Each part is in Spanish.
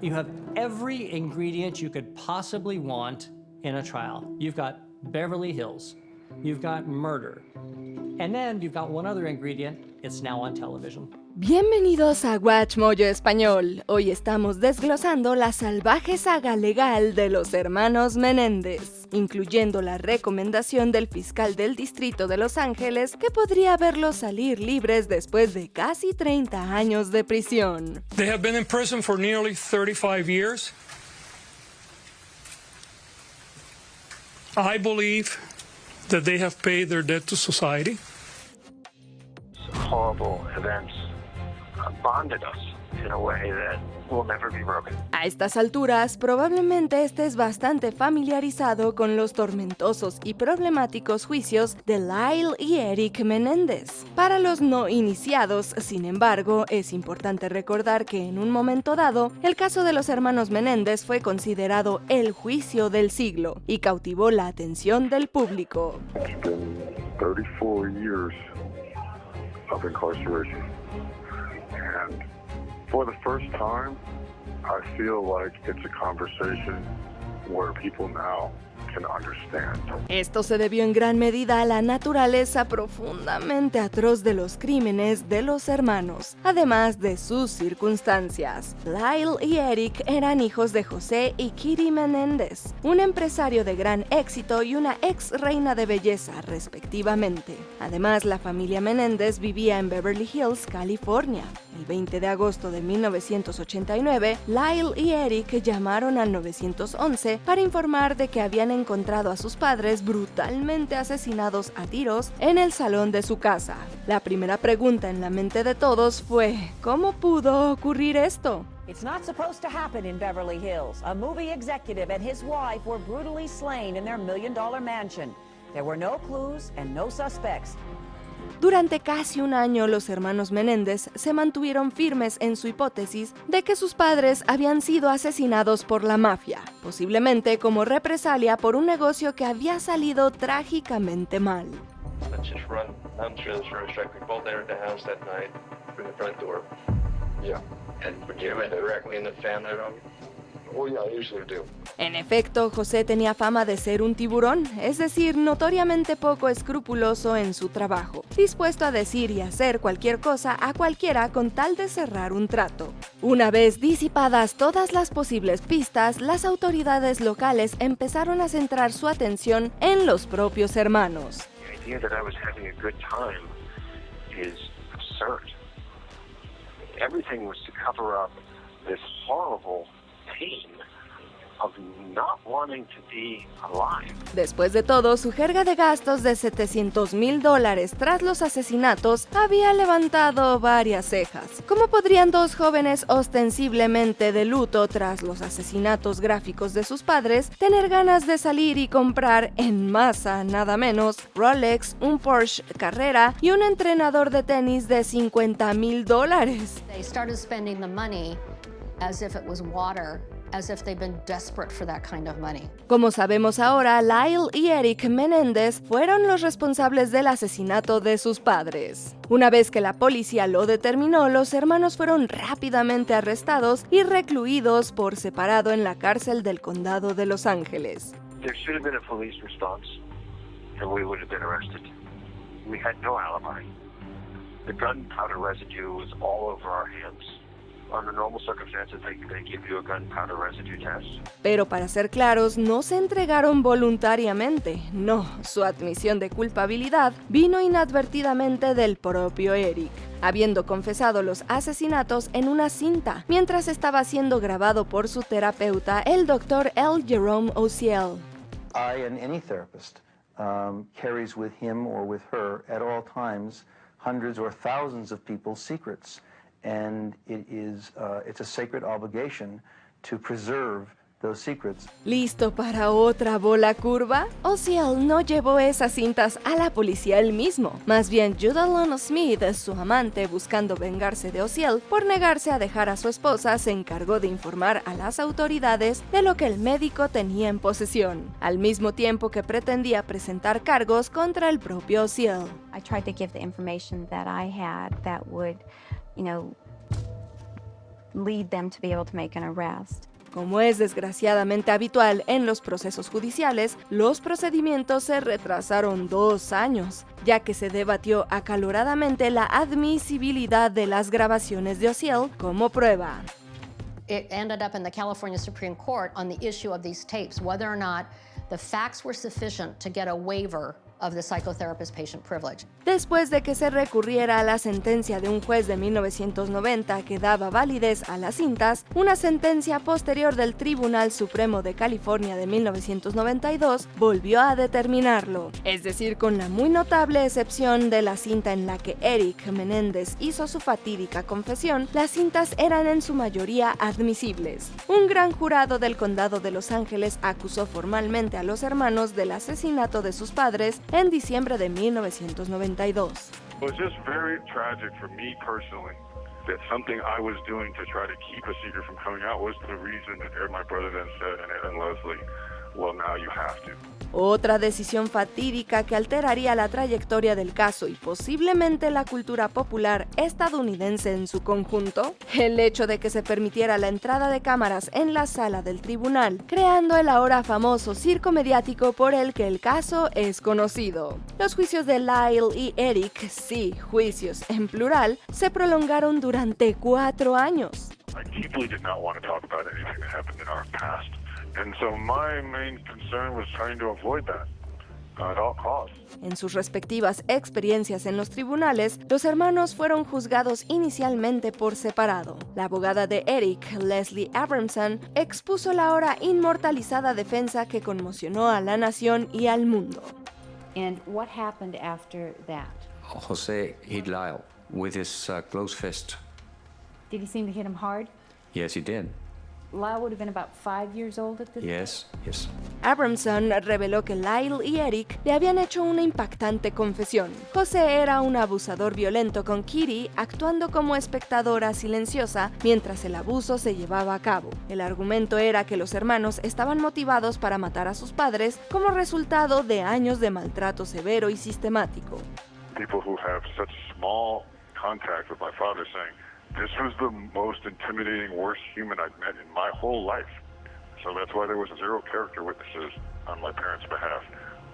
You have every ingredient you could possibly want in a trial. You've got Beverly Hills, you've got murder, and then you've got one other ingredient, it's now on television. Bienvenidos a Watch Mojo Español. Hoy estamos desglosando la salvaje saga legal de los hermanos Menéndez, incluyendo la recomendación del fiscal del distrito de Los Ángeles que podría verlos salir libres después de casi 30 años de prisión. They have been in prison for nearly 35 years. I believe that they have paid their debt to society. Horrible events bonded us in a way that will never be broken. A estas alturas, probablemente estés bastante familiarizado con los tormentosos y problemáticos juicios de Lyle y Eric Menéndez. Para los no iniciados, sin embargo, es importante recordar que en un momento dado, el caso de los hermanos Menéndez fue considerado el juicio del siglo y cautivó la atención del público. It's been 34 years of incarceration. And for the first time, I feel like it's a conversation where people now can understand. Esto se debió en gran medida a la naturaleza profundamente atroz de los crímenes de los hermanos, además de sus circunstancias. Lyle y Eric eran hijos de José y Kitty Menéndez, un empresario de gran éxito y una ex reina de belleza, respectivamente. Además, la familia Menéndez vivía en Beverly Hills, California. El 20 de agosto de 1989, Lyle y Eric llamaron al 911 para informar de que habían encontrado a sus padres brutalmente asesinados a tiros en el salón de su casa. La primera pregunta en la mente de todos fue, ¿cómo pudo ocurrir esto? It's not supposed to happen in Beverly Hills. A movie executive and his wife were brutally slain in their $1 million mansion. There were no clues and no suspects. Durante casi un año, los hermanos Menéndez se mantuvieron firmes en su hipótesis de que sus padres habían sido asesinados por la mafia, posiblemente como represalia por un negocio que había salido trágicamente mal. Let's just run downstairs to the first check. We both entered the house that night through the front door. Yeah. And would you admit directly in the family room? Well, yeah, I usually do. En efecto, José tenía fama de ser un tiburón, es decir, notoriamente poco escrupuloso en su trabajo, dispuesto a decir y hacer cualquier cosa a cualquiera con tal de cerrar un trato. Una vez disipadas todas las posibles pistas, las autoridades locales empezaron a centrar su atención en los propios hermanos. The idea that I was having a good time is absurd. Everything was to cover up this horrible pain of not wanting to be alive. Después de todo, su jerga de gastos de $700,000 tras los asesinatos había levantado varias cejas. ¿Cómo podrían dos jóvenes ostensiblemente de luto tras los asesinatos gráficos de sus padres tener ganas de salir y comprar en masa nada menos Rolex, un Porsche Carrera y un entrenador de tenis de $50,000? They started spending the money as if it was water, as if they'd been desperate for that kind of money. Como sabemos ahora, Lyle y Eric Menéndez fueron los responsables del asesinato de sus padres. Una vez que la policía lo determinó, los hermanos fueron rápidamente arrestados y recluidos por separado en la cárcel del condado de Los Ángeles. There should have been a police response, and we would have been arrested. We had no alibi. The gunpowder residue was all over our hands. Under normal circumstances, they give you a gunpowder residue test. Pero para ser claros, no se entregaron voluntariamente. No, su admisión de culpabilidad vino inadvertidamente del propio Eric, habiendo confesado los asesinatos en una cinta, mientras estaba siendo grabado por su terapeuta, el Dr. L. Jerome Ociel. I and any therapist carries with him or with her at all times hundreds or thousands of people's secrets. And it's a sacred obligation to preserve those secrets. ¿Listo para otra bola curva? Ociel no llevó esas cintas a la policía él mismo. Más bien, Judalyn Smith, su amante, buscando vengarse de Ociel por negarse a dejar a su esposa, se encargó de informar a las autoridades de lo que el médico tenía en posesión, al mismo tiempo que pretendía presentar cargos contra el propio Ociel. I tried to give the information that I had that would, lead them to be able to make an arrest. Como es desgraciadamente habitual en los procesos judiciales, los procedimientos se retrasaron 2 años, ya que se debatió acaloradamente la admisibilidad de las grabaciones de Oziel como prueba. It ended up in the California Supreme Court on the issue of these tapes, whether or not the facts were sufficient to get a waiver of the psychotherapist patient privilege. Después de que se recurriera a la sentencia de un juez de 1990 que daba validez a las cintas, una sentencia posterior del Tribunal Supremo de California de 1992 volvió a determinarlo, es decir, con la muy notable excepción de la cinta en la que Eric Menéndez hizo su fatídica confesión, las cintas eran en su mayoría admisibles. Un gran jurado del condado de Los Ángeles acusó formalmente a los hermanos del asesinato de sus padres en diciembre de 1992. It was just very tragic for me personally that something I was doing to try to keep a secret from coming out was the reason that my brother then said, and Leslie, well, now you have to. Otra decisión fatídica que alteraría la trayectoria del caso y posiblemente la cultura popular estadounidense en su conjunto, el hecho de que se permitiera la entrada de cámaras en la sala del tribunal, creando el ahora famoso circo mediático por el que el caso es conocido. Los juicios de Lyle y Eric, sí, juicios en plural, se prolongaron durante 4 años. I deeply did not want to talk about anything that happened in our past. And so my main concern was trying to avoid that at all costs. En sus respectivas experiencias en los tribunales, los hermanos fueron juzgados inicialmente por separado. La abogada de Eric, Leslie Abramson, expuso la ahora inmortalizada defensa que conmocionó a la nación y al mundo. And what happened after that? Jose hit Lyle with his closed fist. Did he seem to hit him hard? Yes, he did. Lyle would have been about 5 years old at this Yes, yes. Abramson reveló que Lyle y Eric le habían hecho una impactante confesión. José era un abusador violento con Kitty, actuando como espectadora silenciosa mientras el abuso se llevaba a cabo. El argumento era que los hermanos estaban motivados para matar a sus padres como resultado de años de maltrato severo y sistemático. People who have such small contact with my father saying, this was the most intimidating, worst human I've met in my whole life. So that's why there was 0 character witnesses on my parents' behalf.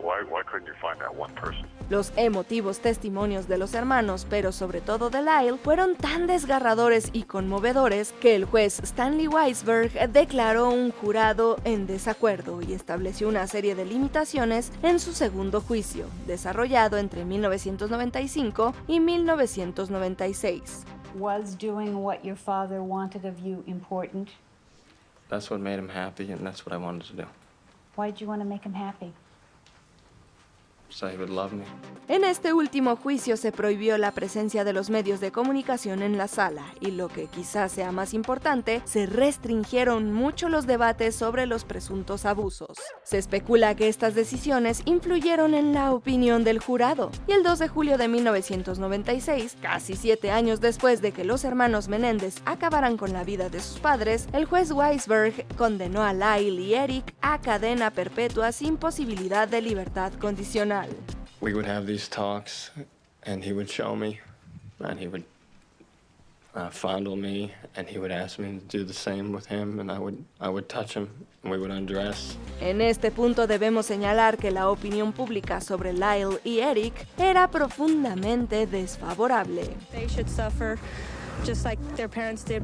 Why couldn't you find that one person? Los emotivos testimonios de los hermanos, pero sobre todo de Lyle, fueron tan desgarradores y conmovedores que el juez Stanley Weisberg declaró un jurado en desacuerdo y estableció una serie de limitaciones en su segundo juicio, desarrollado entre 1995 y 1996. Was doing what your father wanted of you important? That's what made him happy, and that's what I wanted to do. Why did you want to make him happy? So he would love me. En este último juicio se prohibió la presencia de los medios de comunicación en la sala y, lo que quizás sea más importante, se restringieron mucho los debates sobre los presuntos abusos. Se especula que estas decisiones influyeron en la opinión del jurado y el 2 de julio de 1996, casi 7 años después de que los hermanos Menéndez acabaran con la vida de sus padres, el juez Weisberg condenó a Lyle y Eric a cadena perpetua sin posibilidad de libertad condicional. We would have these talks, and he would show me, and he would fondle me, and he would ask me to do the same with him, and I would touch him, and we would undress. En este punto debemos señalar que la opinión pública sobre Lyle y Eric era profundamente desfavorable. They should suffer just like their parents did.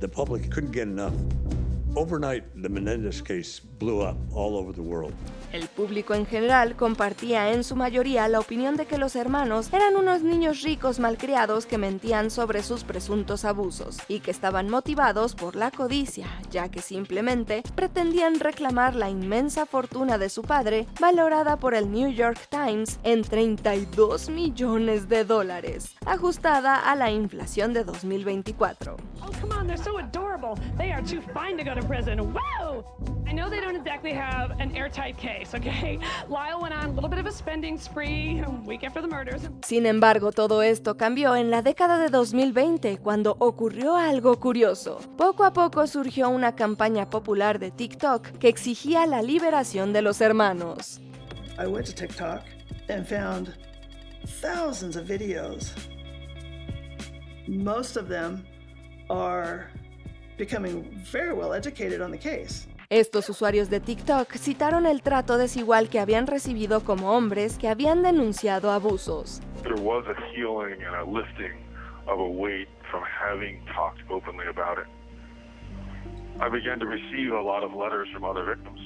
The public couldn't get enough. Overnight, the Menendez case blew up all over the world. El público en general compartía en su mayoría la opinión de que los hermanos eran unos niños ricos malcriados que mentían sobre sus presuntos abusos y que estaban motivados por la codicia, ya que simplemente pretendían reclamar la inmensa fortuna de su padre, valorada por el New York Times en $32 millones, ajustada a la inflación de 2024. Oh, come on, they're so adorable. They are too fine to go to prison. Whoa! I know they don't exactly have an airtight case, okay? Lyle went on a little bit of a spending spree a week after the murders. Sin embargo, todo esto cambió en la década de 2020, cuando ocurrió algo curioso. Poco a poco surgió una campaña popular de TikTok que exigía la liberación de los hermanos. I went to TikTok and found thousands of videos. Most of them are becoming very well educated on the case. Estos usuarios de TikTok citaron el trato desigual que habían recibido como hombres que habían denunciado abusos. There was a healing and a lifting of a weight from having talked openly about it. I began to receive a lot of letters from other victims,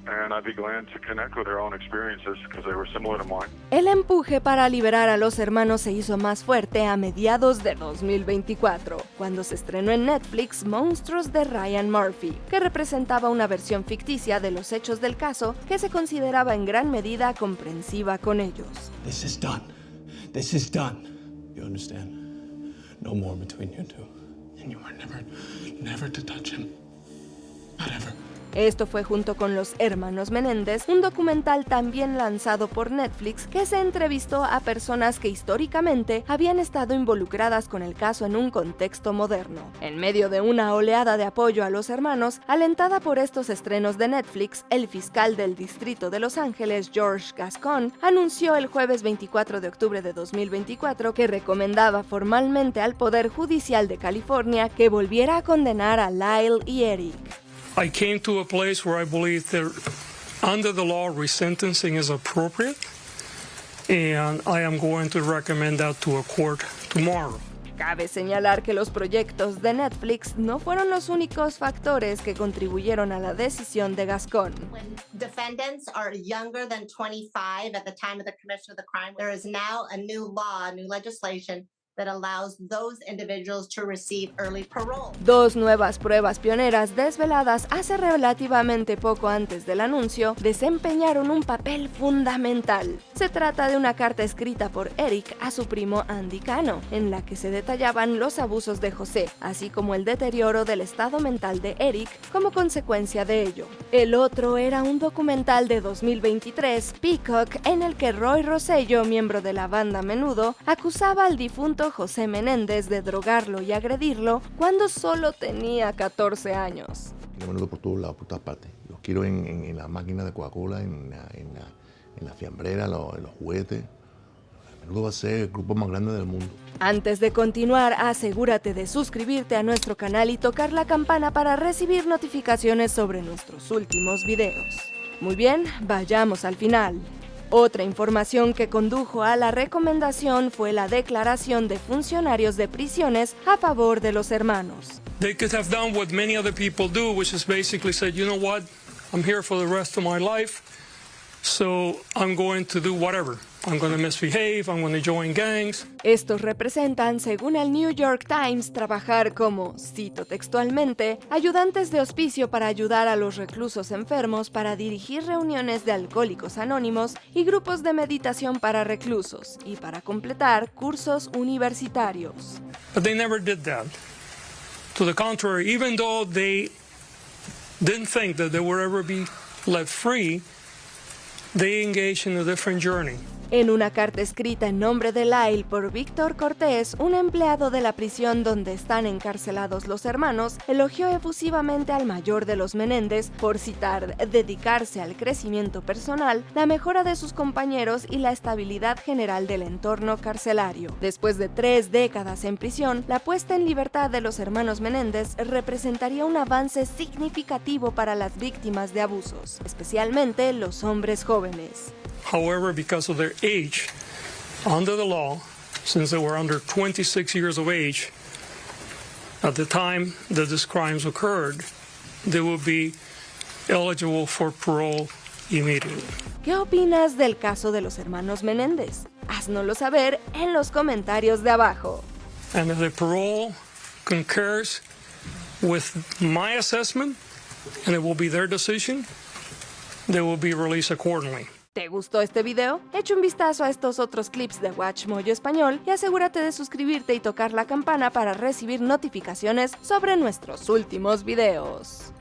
and I began to connect with their own experiences because they were similar to mine. El empuje para liberar a los hermanos se hizo más fuerte a mediados de 2024, cuando se estrenó en Netflix Monstruos de Ryan Murphy, que representaba una versión ficticia de los hechos del caso que se consideraba en gran medida comprensiva con ellos. This is done. This is done. You understand? No more between you two. And you are never to touch him. Not ever. Esto fue junto con Los Hermanos Menéndez, un documental también lanzado por Netflix que se entrevistó a personas que históricamente habían estado involucradas con el caso en un contexto moderno. En medio de una oleada de apoyo a los hermanos, alentada por estos estrenos de Netflix, el fiscal del Distrito de Los Ángeles, George Gascon, anunció el jueves 24 de octubre de 2024 que recomendaba formalmente al Poder Judicial de California que volviera a condenar a Lyle y Eric. I came to a place where I believe that under the law, resentencing is appropriate, and I am going to recommend that to a court tomorrow. Cabe señalar que los proyectos de Netflix no fueron los únicos factores que contribuyeron a la decisión de Gascon. When defendants are younger than 25 at the time of the commission of the crime, there is now a new law, new legislation that allows those individuals to receive early parole. Dos nuevas pruebas pioneras desveladas hace relativamente poco antes del anuncio desempeñaron un papel fundamental. Se trata de una carta escrita por Eric a su primo Andy Cano, en la que se detallaban los abusos de José, así como el deterioro del estado mental de Eric como consecuencia de ello. El otro era un documental de 2023, Peacock, en el que Roy Rosello, miembro de la banda Menudo, acusaba al difunto José Menéndez de drogarlo y agredirlo cuando solo tenía 14 años. Quiero Menudo por todos lados, por todas partes. Los quiero en la máquina de Coca-Cola, en la fiambrera, en los juguetes. Menudo va a ser el grupo más grande del mundo. Antes de continuar, asegúrate de suscribirte a nuestro canal y tocar la campana para recibir notificaciones sobre nuestros últimos videos. Muy bien, vayamos al final. Otra información que condujo a la recomendación fue la declaración de funcionarios de prisiones a favor de los hermanos. They could have done what many other people do, which is basically said, you know what, I'm here for the rest of my life, so I'm going to do whatever. I'm going to misbehave, I'm going to join gangs. Estos representan, según el New York Times, trabajar como, cito textualmente, ayudantes de hospicio para ayudar a los reclusos enfermos, para dirigir reuniones de alcohólicos anónimos y grupos de meditación para reclusos, y para completar cursos universitarios. But they never did that. To the contrary, even though they didn't think that they would ever be let free, they engaged in a different journey. En una carta escrita en nombre de Lyle por Víctor Cortés, un empleado de la prisión donde están encarcelados los hermanos, elogió efusivamente al mayor de los Menéndez por, citar, dedicarse al crecimiento personal, la mejora de sus compañeros y la estabilidad general del entorno carcelario. Después de 3 décadas en prisión, la puesta en libertad de los hermanos Menéndez representaría un avance significativo para las víctimas de abusos, especialmente los hombres jóvenes. However, because of their age, under the law, since they were under 26 years of age, at the time that these crimes occurred, they would be eligible for parole immediately. ¿Qué opinas del caso de los hermanos Menéndez? Haznoslo saber en los comentarios de abajo. And if the parole concurs with my assessment, and it will be their decision, they will be released accordingly. ¿Te gustó este video? Echa un vistazo a estos otros clips de WatchMojo Español y asegúrate de suscribirte y tocar la campana para recibir notificaciones sobre nuestros últimos videos.